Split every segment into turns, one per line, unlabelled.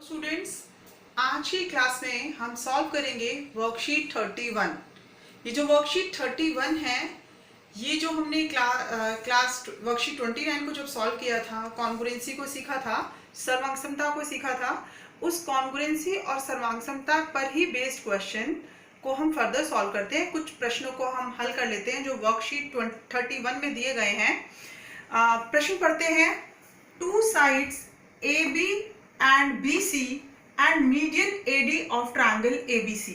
Students, आज की class में हम सॉल्व करेंगे वर्कशीट 31। ये जो वर्कशीट 31 है, ये जो हमने क्लास वर्कशीट 29 को जब सॉल्व किया था, कॉन्ग्रुएंसी को सीखा था, सर्वांगसमता को सीखा था, उस कॉन्ग्रुएंसी और सर्वांगसमता पर ही बेस्ड क्वेश्चन को हम फर्दर सॉल्व करते हैं। कुछ प्रश्नों को हम हल कर लेते हैं जो वर्कशीट 31 में दिए गए हैं। प्रश्न पढ़ते हैं। Two sides AB and BC and median AD of triangle ABC।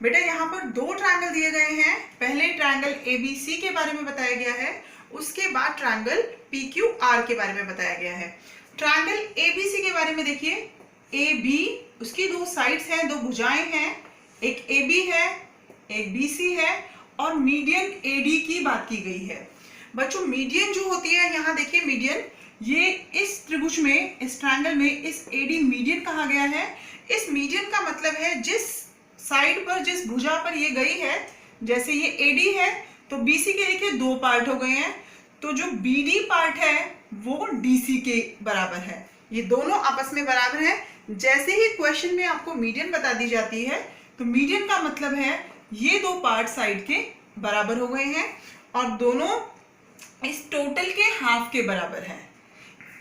बेटा यहाँ पर दो ट्रायंगल दिए गए हैं। पहले ट्रायंगल ABC के बारे में बताया गया है, उसके बाद ट्रायंगल PQR के बारे में बताया गया है। ट्रायंगल ABC के बारे में देखिए, AB उसकी दो साइड्स हैं, दो भुजाएं हैं, एक AB है, एक BC है और मीडियन AD की बात की गई है। बच्चों मीडियन जो होती है, यहाँ देखिए मीडियन, ये इस त्रिभुज में, इस ट्रायंगल में इस AD मीडियन कहा गया है। इस मीडियन का मतलब है जिस साइड पर, जिस भुजा पर ये गई है, जैसे ये AD है तो BC के देखिए दो पार्ट हो गए हैं, तो जो BD पार्ट है वो DC के बराबर है। ये दोनों आपस में बराबर है। जैसे ही क्वेश्चन में आपको मीडियन बता दी जाती है तो मीडियन का मतलब है ये दो पार्ट साइड के बराबर हो गए हैं और दोनों इस टोटल के हाफ के बराबर है।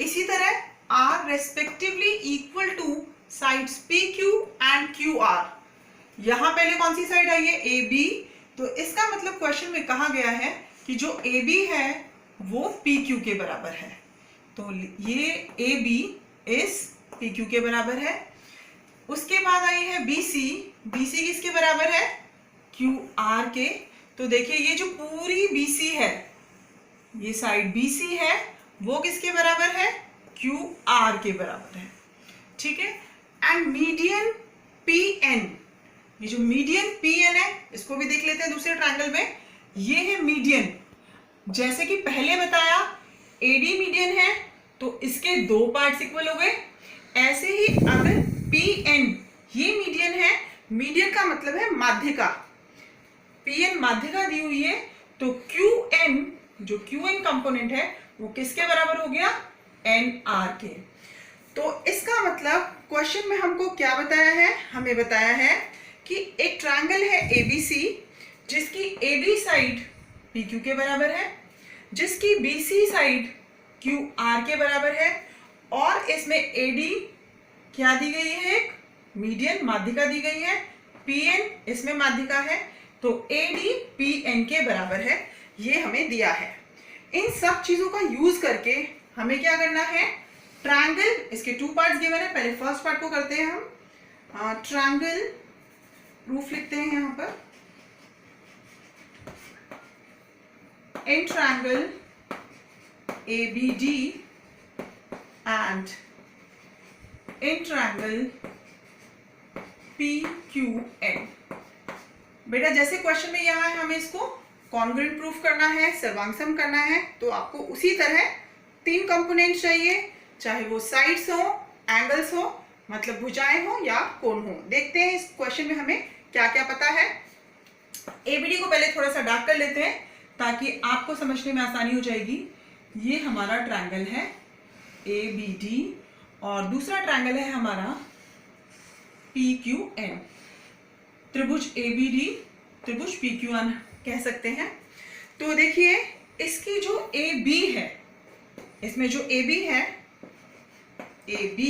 इसी तरह r respectively equal to sides PQ and QR। यहां पहले कौन सी साइड आई है? AB। तो इसका मतलब क्वेश्चन में कहा गया है कि जो AB है वो PQ के बराबर है। तो ये AB इस PQ के बराबर है। उसके बाद आई है BC। BC किसके बराबर है? QR के। तो देखिए ये जो पूरी BC है, ये साइड BC है, वो किसके बराबर है? QR के बराबर है। ठीक है। एंड मीडियन PN, ये जो मीडियन PN है इसको भी देख लेते हैं दूसरे ट्रायंगल में। ये है मीडियन, जैसे कि पहले बताया AD मीडियन है तो इसके दो पार्ट्स इक्वल हो गए। ऐसे ही अगर PN ये मीडियन है, मीडियन का मतलब है माध्यिका, PN माध्यिका दी हुई है, तो QN जो QN कंपोनेंट है वो किसके बराबर हो गया? NR के। तो इसका मतलब क्वेश्चन में हमको क्या बताया है? हमें बताया है कि एक ट्रायंगल है ABC जिसकी AB साइड PQ के बराबर है, जिसकी BC साइड QR के बराबर है और इसमें AD क्या दी गई है? एक मीडियन माध्यिका दी गई है, PN इसमें माध्यिका है, तो AD PN के बराबर है। ये हमें दिया है। इन सब चीजों का यूज करके हमें क्या करना है? ट्रायंगल, इसके टू पार्ट्स गिवन है। पहले फर्स्ट पार्ट को करते हैं हम। ट्रायंगल प्रूफ लिखते हैं यहां पर। In triangle ABD and in triangle PQN। बेटा जैसे क्वेश्चन में यहां है, हमें इसको कॉन्ग्रुएंट प्रूफ करना है, सर्वांगसम करना है, तो आपको उसी तरह तीन कंपोनेंट चाहिए, चाहे वो साइड्स हो, एंगल्स हो, मतलब भुजाएं हो या कोण हो। देखते हैं इस क्वेश्चन में हमें क्या क्या पता है। ABD को पहले थोड़ा सा डार्क कर लेते हैं ताकि आपको समझने में आसानी हो जाएगी। ये हमारा ट्रायंगल है ABD और दूसरा ट्रायंगल है हमारा PQN। त्रिभुज ABD, त्रिभुज PQN कह सकते हैं। तो देखिए इसकी जो AB है, इसमें जो AB है, AB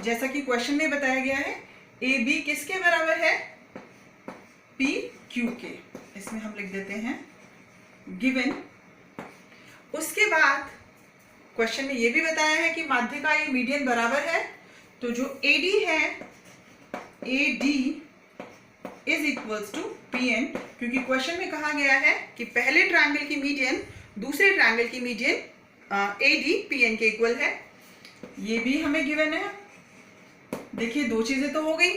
जैसा कि क्वेश्चन में बताया गया है, AB किसके बराबर है? PQ के। इसमें हम लिख देते हैं गिवन। उसके बाद क्वेश्चन में ये भी बताया है कि माध्यिका ये मीडियन बराबर है, तो जो AD है, AD is equals to PN, क्योंकि क्वेश्चन में कहा गया है कि पहले ट्रायंगल की मीडियन दूसरे ट्रायंगल की मीडियन AD PN के इक्वल है। ये भी हमें गिवन है। देखिए दो चीजें तो हो गई।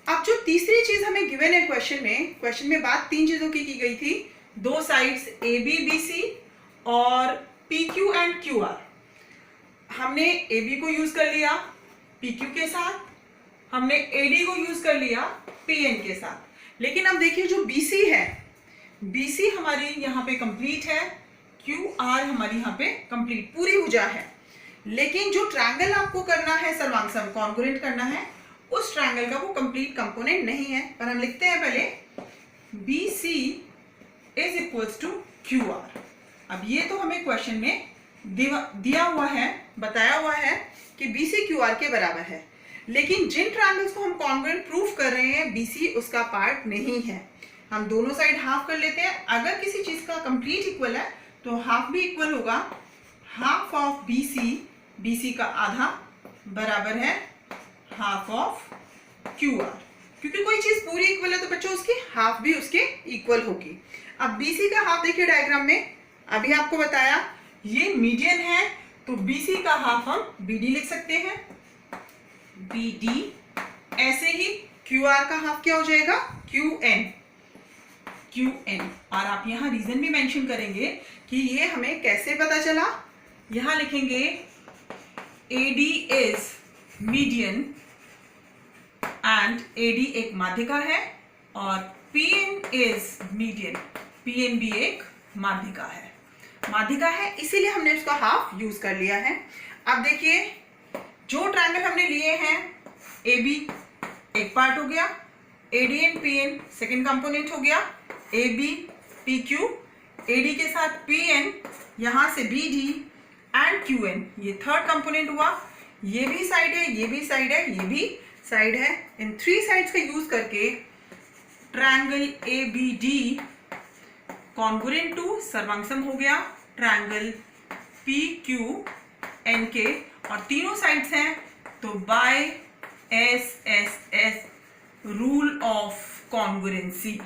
अब जो तीसरी चीज हमें गिवन है क्वेश्चन में बात तीन चीजों की गई थी, दो साइड्स AB BC और PQ एंड QR। हमने AB को यूज कर लिया PQ के साथ, हमने AD को यूज कर लिया PN के साथ। लेकिन अब देखिए जो BC है, BC हमारी यहाँ पे कंप्लीट है, QR हमारी यहाँ पे कंप्लीट पूरी भुजा है। लेकिन जो ट्रायंगल आपको करना है सर्वांगसम कॉन्ग्रुएंट करना है, उस ट्रायंगल का वो कंप्लीट कंपोनेंट नहीं है। पर हम लिखते हैं पहले BC is equals to QR। अब ये तो हमें क्वेश्चन में दिया हुआ है, बताया हुआ है कि BC QR के बराबर है, लेकिन जिन ट्रायंगल्स को हम कॉन्ग्रुएंट प्रूफ कर रहे हैं BC उसका पार्ट नहीं है। हम दोनों साइड हाफ कर लेते हैं। अगर किसी चीज का कंप्लीट इक्वल है तो हाफ भी इक्वल होगा। हाफ ऑफ BC का आधा बराबर है हाफ ऑफ QR। क्योंकि कोई चीज पूरी इक्वल है तो बच्चों उसकी हाफ भी उसके इक्वल होगी। अब BC का हाफ देखिए डायग्राम में, अभी आपको बताया ये मीडियन है, तो BC का हाफ हम BD लिख सकते हैं, BD। ऐसे ही QR का हाफ क्या हो जाएगा, QN। और आप यहाँ रीजन भी मेंशन करेंगे कि ये हमें कैसे पता चला। यहाँ लिखेंगे AD is median and AD एक माध्यिका है, और PN इज मीडियन, PN भी एक माध्यिका है, इसीलिए हमने उसका हाफ यूज कर लिया है। अब देखिए जो ट्रायंगल हमने लिए हैं, AB एक पार्ट हो गया, AD PN सेकेंड कंपोनेंट हो गया, AB PQ, AD के साथ PN, यहां से BD एंड QN ये थर्ड कंपोनेंट हुआ। ये भी साइड है, ये भी साइड है, ये भी साइड है। इन थ्री साइड्स का यूज करके ट्रायंगल ABD कॉन्ग्रुएंट टू सर्वांगसम हो गया ट्रायंगल PQNK, और तीनों साइड्स हैं तो by SSS rule of congruency.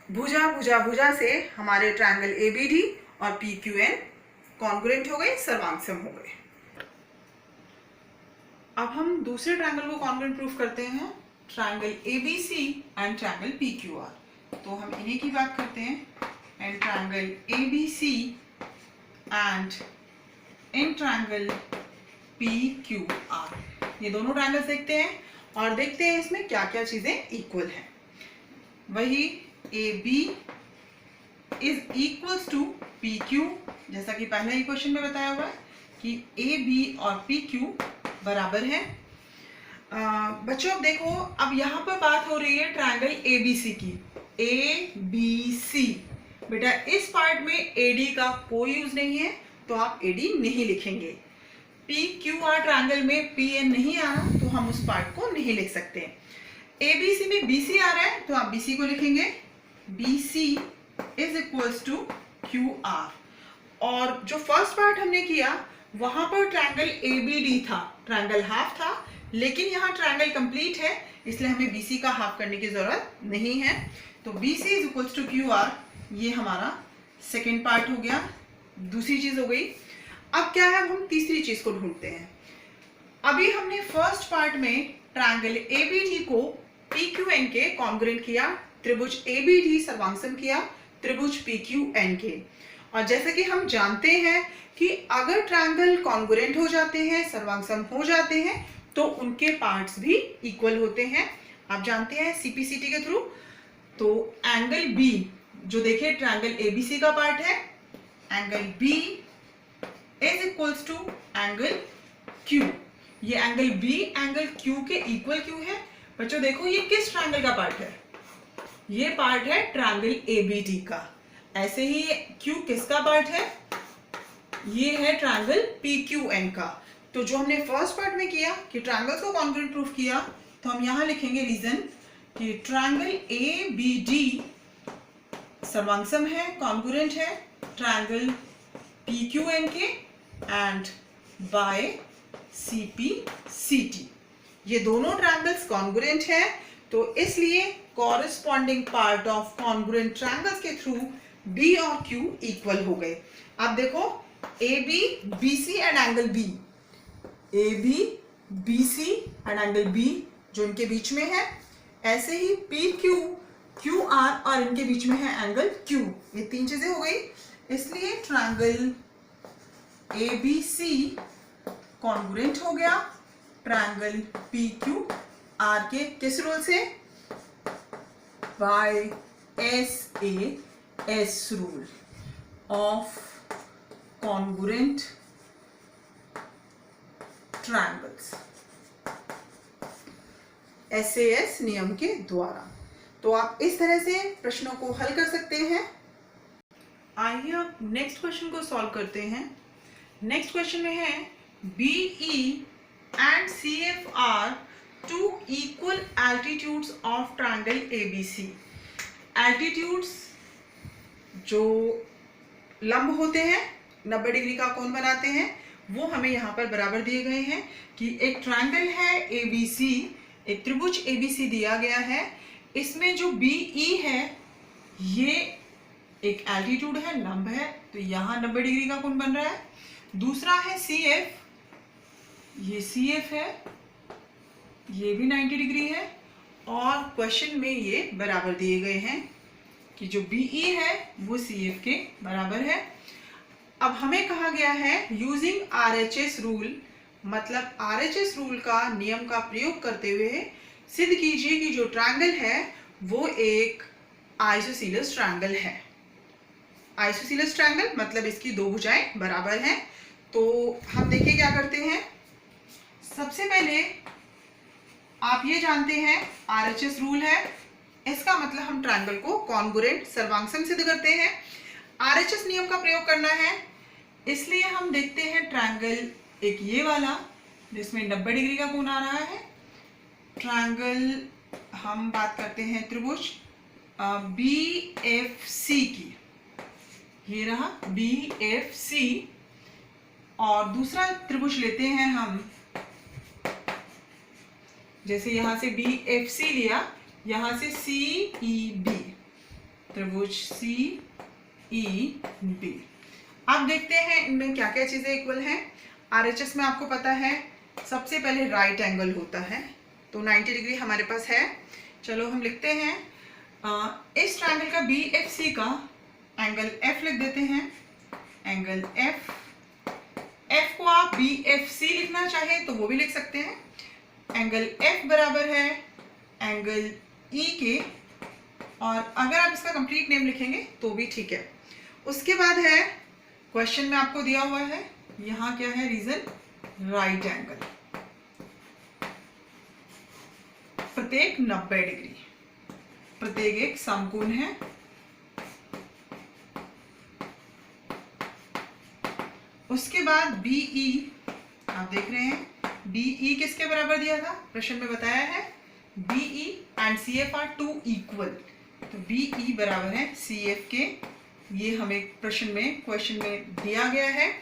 भुजा से हमारे ट्रायंगल ABD और PQN कॉन्ग्रुएंट हो गए, सर्वांगसम हो गए। अब हम दूसरे ट्रायंगल को कॉन्ग्रुएंट प्रूफ करते हैं, triangle ABC and triangle PQR। तो हम इन्हीं की बात करते हैं, and triangle ABC and in triangle PQR। ये दोनों ट्रायंगल्स देखते हैं और देखते हैं इसमें क्या क्या चीजें इक्वल हैं। वही AB is equals to PQ, जैसा कि पहले ही क्वेश्चन में बताया हुआ है कि AB और PQ बराबर है। बच्चों अब देखो, अब यहाँ पर बात हो रही है ट्रायंगल ABC की। ABC बेटा इस पार्ट में AD का कोई यूज नहीं है तो आप AD नहीं लिखेंगे। PQR ट्रायंगल में PN नहीं आ रहा तो हम उस पार्ट को नहीं लिख सकते। ABC में BC आ रहा है तो आप BC को लिखेंगे, BC is equals to QR। और जो फर्स्ट पार्ट हमने किया वहां पर ट्रायंगल ABD था, ट्रायंगल हाफ था, लेकिन यहाँ ट्रायंगल कंप्लीट है इसलिए हमें BC का हाफ करने की जरूरत नहीं है। तो BC is equals to QR, ये हमारा सेकेंड पार्ट हो गया, दूसरी चीज हो गई। अब क्या है, हम तीसरी चीज को ढूंढते हैं। अभी हमने फर्स्ट पार्ट में ट्रायंगल ABD को PQN के कॉन्ग्रुएंट किया, त्रिभुज ABD सर्वांगसम किया त्रिभुज PQN के। और जैसे कि हम जानते हैं कि अगर ट्रायंगल कॉन्ग्रुएंट हो जाते हैं, सर्वांगसम हो जाते हैं, तो उनके पार्ट्स भी इक्वल होते हैं। आप जानते हैं CPCT के थ्रू। तो एंगल B जो देखिए ट्रायंगल ABC का पार्ट है, angle B is equals to angle Q। ये एंगल B एंगल Q के इक्वल क्यों है? बच्चों देखो ये किस ट्रायंगल का पार्ट है? ये पार्ट है ट्रायंगल ABD का। ऐसे ही Q किसका पार्ट है? ये है ट्रायंगल PQN का। तो जो हमने फर्स्ट पार्ट में किया कि ट्रायंगल्स को कॉन्ग्रुएंट प्रूफ किया, तो हम यहां लिखेंगे रीजन कि ट्रायंगल ABD सर्वांगसम है, कॉन्ग्रुएंट है ट्रायंगल PQN के एंड बाय CPCT। ये दोनों ट्रायंगल्स कॉन्ग्रुएंट हैं, तो इसलिए corresponding part of congruent triangles के थ्रू B और Q इक्वल हो गए। अब देखो AB BC and angle B, AB BC and angle B जो इनके बीच में है, ऐसे ही PQ QR और इनके बीच में है एंगल Q। ये तीन चीजें हो गई, इसलिए ट्रायंगल ABC कॉन्ग्रुएंट हो गया ट्रायंगल PQR के किस रूल से? By SAS rule. Of congruent triangles, SAS नियम के द्वारा। तो आप इस तरह से प्रश्नों को हल कर सकते हैं। आइए अब नेक्स्ट क्वेश्चन को सॉल्व करते हैं। नेक्स्ट क्वेश्चन में है BE and CF are two equal altitudes of triangle ABC। Altitudes जो लंब होते हैं, 90 डिग्री का कोण बनाते हैं, वो हमें यहाँ पर बराबर दिए गए हैं कि एक ट्रायंगल है ABC, एक त्रिभुज ABC दिया गया है। इसमें जो BE है ये एक एल्टीट्यूड है, लंब है, तो यहाँ 90 डिग्री का कोण बन रहा है। दूसरा है CF, ये CF है, ये भी 90 डिग्री है, और क्वेश्चन में ये बराबर दिए गए हैं कि जो BE है वो CF के बराबर है। अब हमें कहा गया है यूजिंग RHS रूल, मतलब RHS रूल का नियम का प्रयोग करते हुए सिद्ध कीजिए कि जो ट्रायंगल है वो एक आइसोसीलस ट्रायंगल है। आइसोसीलस ट्रायंगल मतलब इसकी दो भुजाएं बराबर हैं। तो हम देखिए क्या करते हैं। सबसे पहले आप ये जानते हैं RHS रूल है, इसका मतलब हम ट्रायंगल को कॉन्ग्रुएंट सर्वांगसम सिद्ध करते हैं। RHS नियम का प्रयोग करना है, इसलिए हम देखते हैं ट्रायंगल एक ये वाला जिसमें 90 डिग्री का कोण आ रहा है। ट्रायंगल हम बात करते हैं त्रिभुज BFC की, ये रहा BFC, और दूसरा त्रिभुज लेते हैं हम, जैसे यहां से BFC लिया, यहां से CEB, त्रिभुज CEB। अब देखते हैं इनमें क्या क्या चीजें इक्वल हैं। RHS में आपको पता है सबसे पहले राइट एंगल होता है, तो 90 डिग्री हमारे पास है। चलो हम लिखते हैं इस ट्रायंगल का BFC का एंगल F लिख देते हैं, एंगल F को आप BFC लिखना चाहे तो वो भी लिख सकते हैं। एंगल F बराबर है एंगल E के, और अगर आप इसका कंप्लीट नेम लिखेंगे तो भी ठीक है। उसके बाद है क्वेश्चन में आपको दिया हुआ है, यहाँ क्या है रीजन, राइट एंगल, प्रत्येक 90 डिग्री, प्रत्येक एक समकोण है। उसके बाद BE, आप देख रहे हैं BE किसके बराबर दिया था, प्रश्न में बताया है BE and CF are two equal, तो BE बराबर है CF के। ये हमें प्रश्न में क्वेश्चन में दिया गया है,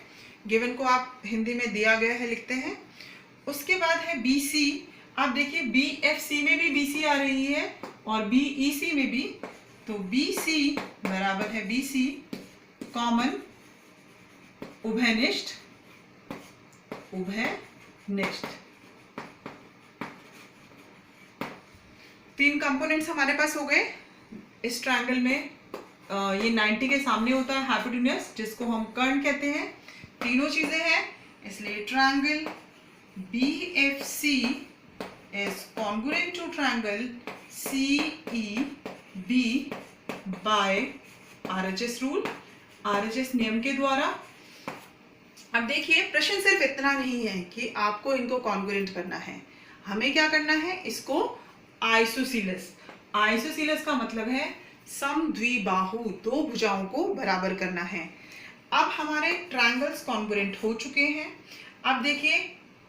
गिवन को आप हिंदी में दिया गया है लिखते हैं। उसके बाद है BC, आप देखिए BFC में भी BC आ रही है और BEC में भी, तो BC बराबर है BC कॉमन उभयनिष्ठ, उभयनिष्ठ। तीन कंपोनेंट्स हमारे पास हो गए इस ट्रायंगल में। ये 90 के सामने होता है हाइपोटेन्यूज, जिसको हम कर्ण कहते हैं। तीनों चीजें हैं, इसलिए triangle BFC is congruent to triangle CEB by RHS rule, RHS नियम के द्वारा। अब देखिए प्रश्न सिर्फ इतना नहीं है कि आपको इनको कॉन्ग्रुएंट करना है, हमें क्या करना है, इसको आइसोसीलस, आइसोसीलस का मतलब है समद्विबाहु, दो भुजाओं को बराबर करना है। अब हमारे ट्रायंगल्स कॉन्ग्रुएंट हो चुके हैं। अब देखिए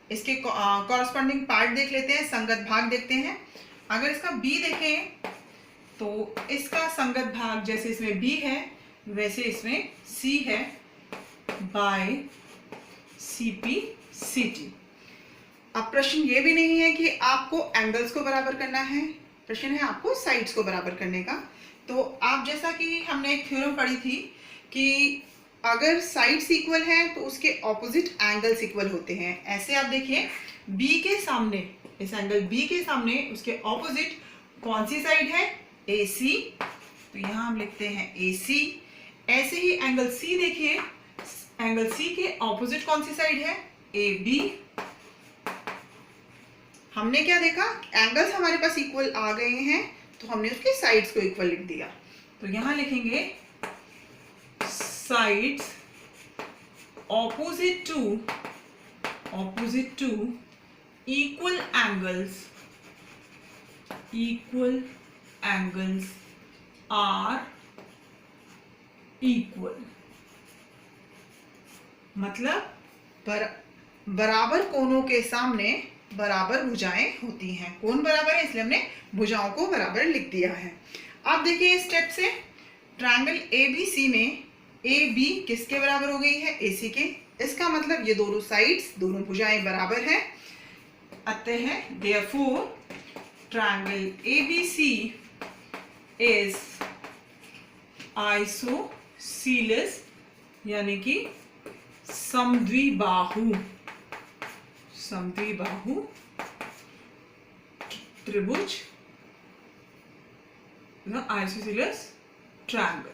इसके कॉरस्पॉन्डिंग पार्ट देख लेते हैं, संगत भाग देखते हैं। अगर इसका B देखें तो इसका संगत भाग जैसे इसमें B है वैसे इसमें C है बाय CPCT। अब प्रश्न ये भी नहीं है कि आपको एंगल्स को बराबर करना है, प्रश्न है आपको साइड्स को बराबर करने का। तो आप जैसा कि हमने एक थ्योरम पढ़ी थी कि अगर साइड्स इक्वल हैं तो उसके ऑपोजिट एंगल्स इक्वल होते हैं। ऐसे आप देखिए B के सामने, इस एंगल B के सामने उसके ऑपोजिट कौन सी साइड है, AC, तो यहाँ हम लिखते हैं AC। ऐसे ही एंगल C देखिए, एंगल C के ऑपोजिट कौन सी साइड है, AB। हमने क्या देखा, एंगल्स हमारे पास इक्वल आ गए हैं तो हमने उसके साइड्स को इक्वल लिख दिया। तो यहां लिखेंगे sides opposite to equal angles are equal। मतलब बराबर कोणों के सामने बराबर भुजाएं होती हैं। कोण बराबर है इसलिए हमने भुजाओं को बराबर लिख दिया है। आप देखिए इस स्टेप से ट्रायंगल ABC में AB किसके बराबर हो गई है? AC के। इसका मतलब ये दोनों साइड्स, दोनों भुजाएं बराबर हैं। अतः therefore triangle ABC is isosceles यानी कि समद्विबाहु त्रिभुज, आइसोसेलेस ट्रायंगल।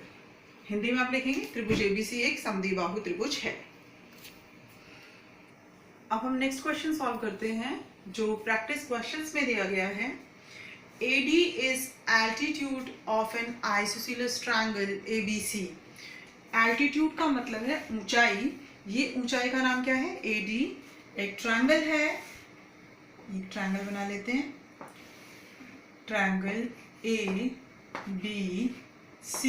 हिंदी में आप लिखेंगे त्रिभुज ABC एक समद्विबाहु त्रिभुज है। अब हम नेक्स्ट क्वेश्चन सॉल्व करते हैं जो प्रैक्टिस क्वेश्चंस में दिया गया है। AD is altitude of an isosceles triangle ABC। Altitude का मतलब है ऊंचाई। ये ऊंचाई का नाम क्या है? AD। एक ट्रायंगल है, एक ट्रायंगल बना लेते हैं, ट्रायंगल ABC,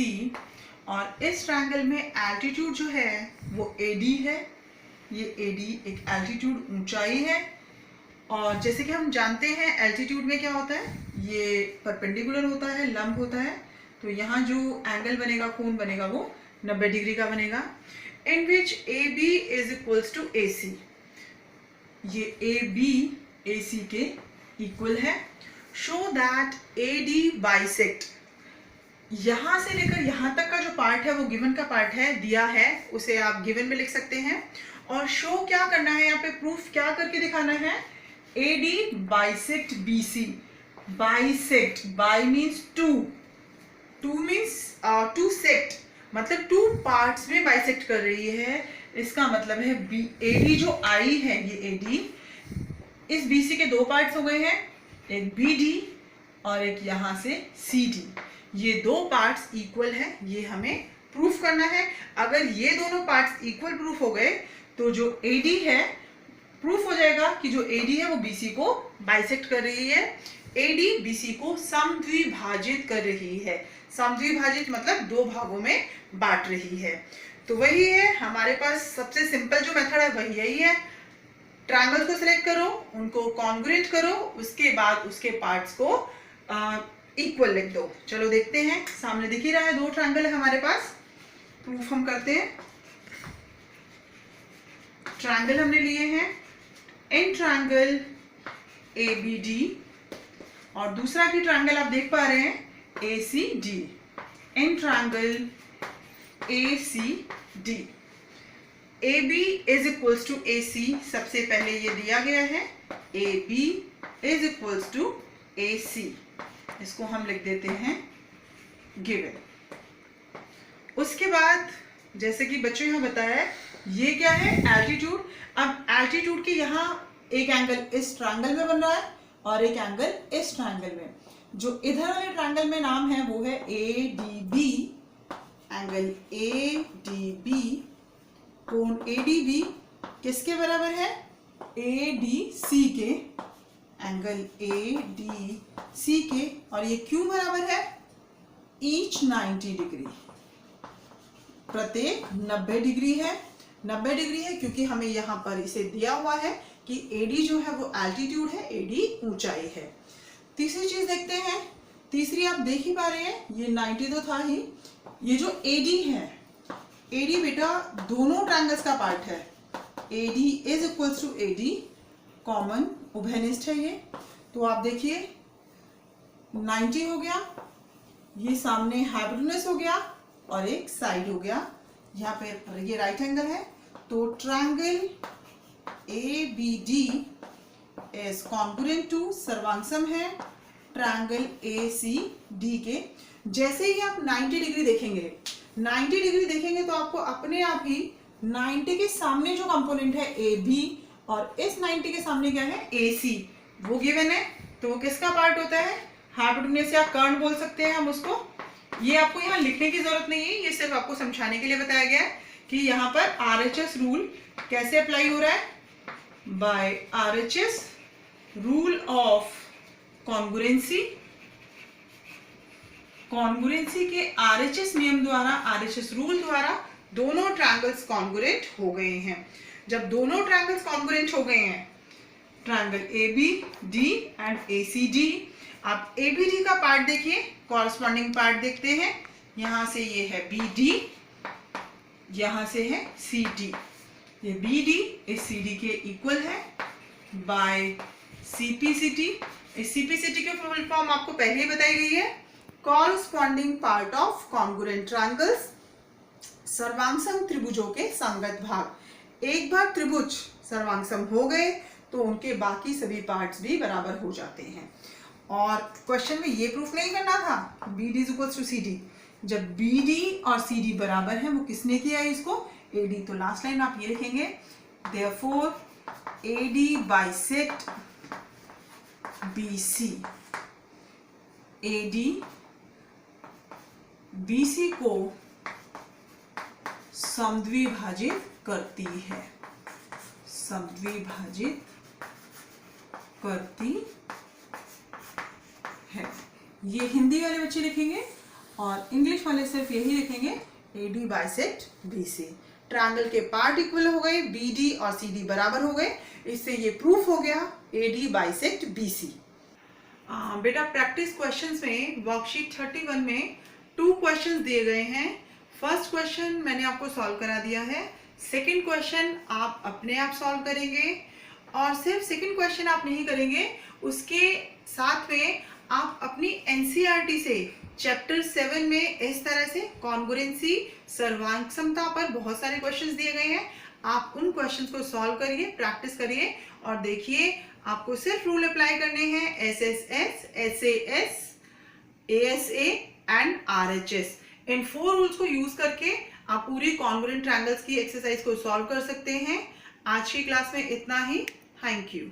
और इस ट्रायंगल में एल्टीट्यूड जो है वो AD है। ये AD एक एल्टीट्यूड ऊंचाई है। और जैसे कि हम जानते हैं एल्टीट्यूड में क्या होता है, ये परपेंडिकुलर होता है, लंब होता है। तो यहाँ जो एंगल बनेगा, कोण बनेगा, वो 90 डिग्री का बनेगा। In which AB is equals to AC। ये AB AC के इक्वल है। शो दैट AD बाइसेक्ट, यहां से लेकर यहां तक का जो पार्ट है वो गिवन का पार्ट है, दिया है, उसे आप गिवन में लिख सकते हैं। और शो क्या करना है, यहाँ पे प्रूफ क्या करके दिखाना है? AD bisect BC। Bisect, bi means two means two sect, मतलब टू पार्ट्स में बाइसेक्ट कर रही है। इसका मतलब है AD जो I है, ये AD, इस BC के दो पार्ट्स हो गए हैं, एक BD और एक यहां से CD। ये दो पार्ट्स इक्वल है, ये हमें प्रूफ करना है। अगर ये दोनों पार्ट्स इक्वल प्रूफ हो गए तो जो AD है, प्रूफ हो जाएगा कि जो AD है वो BC को बाइसेक्ट कर रही है। AD BC को समद्विभाजित कर रही है। समद्विभाजित मतलब दो भागों में बांट रही है। तो वही है हमारे पास सबसे सिंपल जो मेथड है, वही यही है। ट्रायंगल को सिलेक्ट करो, उनको कॉन्ग्रुएंट करो, उसके बाद उसके पार्ट्स को इक्वल लिख दो। चलो देखते हैं, सामने दिख ही रहा है, दो ट्रायंगल है हमारे पास। प्रूफ हम करते हैं। ट्रायंगल हमने लिए हैं, इन ट्रायंगल ABD, और दूसरा की ट्रायंगल आप देख पा रहे हैं ACD। In triangle ACD AB is equals to AC, सबसे पहले ये दिया गया है, AB is equals to AC। इसको हम लिख देते हैं गिवन। उसके बाद जैसे कि बच्चों यहाँ बताया, ये क्या है? एल्टीट्यूड। अब एल्टीट्यूड के यहाँ एक एंगल इस ट्रायंगल में बन रहा है और एक एंगल इस ट्रायंगल में। जो इधर वाले ट्रायंगल में नाम है वो है ADB। एंगल ADB, कोण ADB किसके बराबर है? ADC के। एंगल ADC के, और ये क्यों बराबर है? ईच 90 डिग्री, प्रत्येक 90 डिग्री है। 90 डिग्री है क्योंकि हमें यहाँ पर इसे दिया हुआ है कि AD जो है वो एल्टीट्यूड है, AD ऊंचाई है। तीसरी चीज देखते हैं। तीसरी आप देख ही पा रहे हैं, ये 90 तो था ही। ये जो AD है, AD बेटा दोनों ट्रायंगल्स का पार्ट है। AD is equals to AD, common उभयनिष्ठ है ये। तो आप देखिए 90 हो गया, ये सामने हाइपोटेन्यूस हो गया और एक साइड हो गया। यहाँ पे ये राइट एंगल है। तो triangle ABD is congruent to, सर्वांगसम है ट्रायंगल ACD के। जैसे ही आप 90 डिग्री देखेंगे, 90 डिग्री देखेंगे तो आपको अपने आप ही 90 के सामने जो कंपोनेंट है AB और इस 90 के सामने क्या है? AC, वो गिवन है। तो वो किसका पार्ट होता है? हाइपोटेन्यूस या कर्ण बोल सकते हैं हम उसको। ये आपको यहाँ लिखने की जरूरत नहीं है, ये सिर्फ आपको समझाने के लिए बताया गया है। कि यहाँ पर RHS रूल कैसे अप्लाई हो रहा है, by RHS rule of congruency, congruency के RHS नियम द्वारा, RHS रूल द्वारा दोनों ट्रायंगल्स कॉन्ग्रुएंट हो गए हैं। जब दोनों ट्रायंगल्स कॉन्ग्रुएंट हो गए हैं, ट्रायंगल ABD एंड ACD, आप ABD का पार्ट देखिए, कॉरस्पॉन्डिंग पार्ट देखते हैं। यहां से ये है BD, यहां से है CD, ये BD इस CD के इक्वल है बाय CPCT। इस CPCT की फुल फॉर्म आपको पहले ही बताई गई है, corresponding part of congruent triangles, सर्वांगसम त्रिभुजों के संगत भाग। एक बार त्रिभुज सर्वांगसम हो गए तो उनके बाकी सभी पार्ट्स भी बराबर हो जाते हैं। और क्वेश्चन में ये प्रूफ नहीं करना था BD is equals to CD, जब BD और CD बराबर है, वो किसने किया है इसको, AD। तो लास्ट लाइन आप ये लिखेंगे, therefore AD bisect BC, AD BC को समद्विभाजित करती है, समद्विभाजित करती है। ये हिंदी वाले बच्चे लिखेंगे और इंग्लिश वाले सिर्फ यही लिखेंगे, AD बाइसेक्ट BC। ट्रायंगल के पार्ट इक्वल हो गए, BD और CD बराबर हो गए, इससे ये प्रूफ हो गया AD बाइसेक्ट BC। बेटा प्रैक्टिस क्वेश्चंस में वर्कशीट 31 में 2 क्वेश्चंस दिए गए हैं। फर्स्ट क्वेश्चन मैंने आपको सॉल्व करा दिया है, सेकंड क्वेश्चन आप अपने आप सॉल्व करेंगे। और सिर्फ सेकंड क्वेश्चन आप नहीं करेंगे, उसके साथ में आप अपनी NCERT से चैप्टर 7 में इस तरह से कॉन्ग्रुएंसी, सर्वांगसमता पर बहुत सारे क्वेश्चंस दिए गए हैं। आप उन क्वेश्चंस को सॉल्व करिए, प्रैक्टिस करिए और देखिए आपको सिर्फ रूल अप्लाई करने हैं, SSS, SAS, ASA and RHS। In 4 rules को यूज करके आप पूरी कॉन्ग्रुएंट ट्रायंगल्स की एक्सरसाइज को सॉल्व कर सकते हैं। आज की क्लास में इतना ही। Thank you.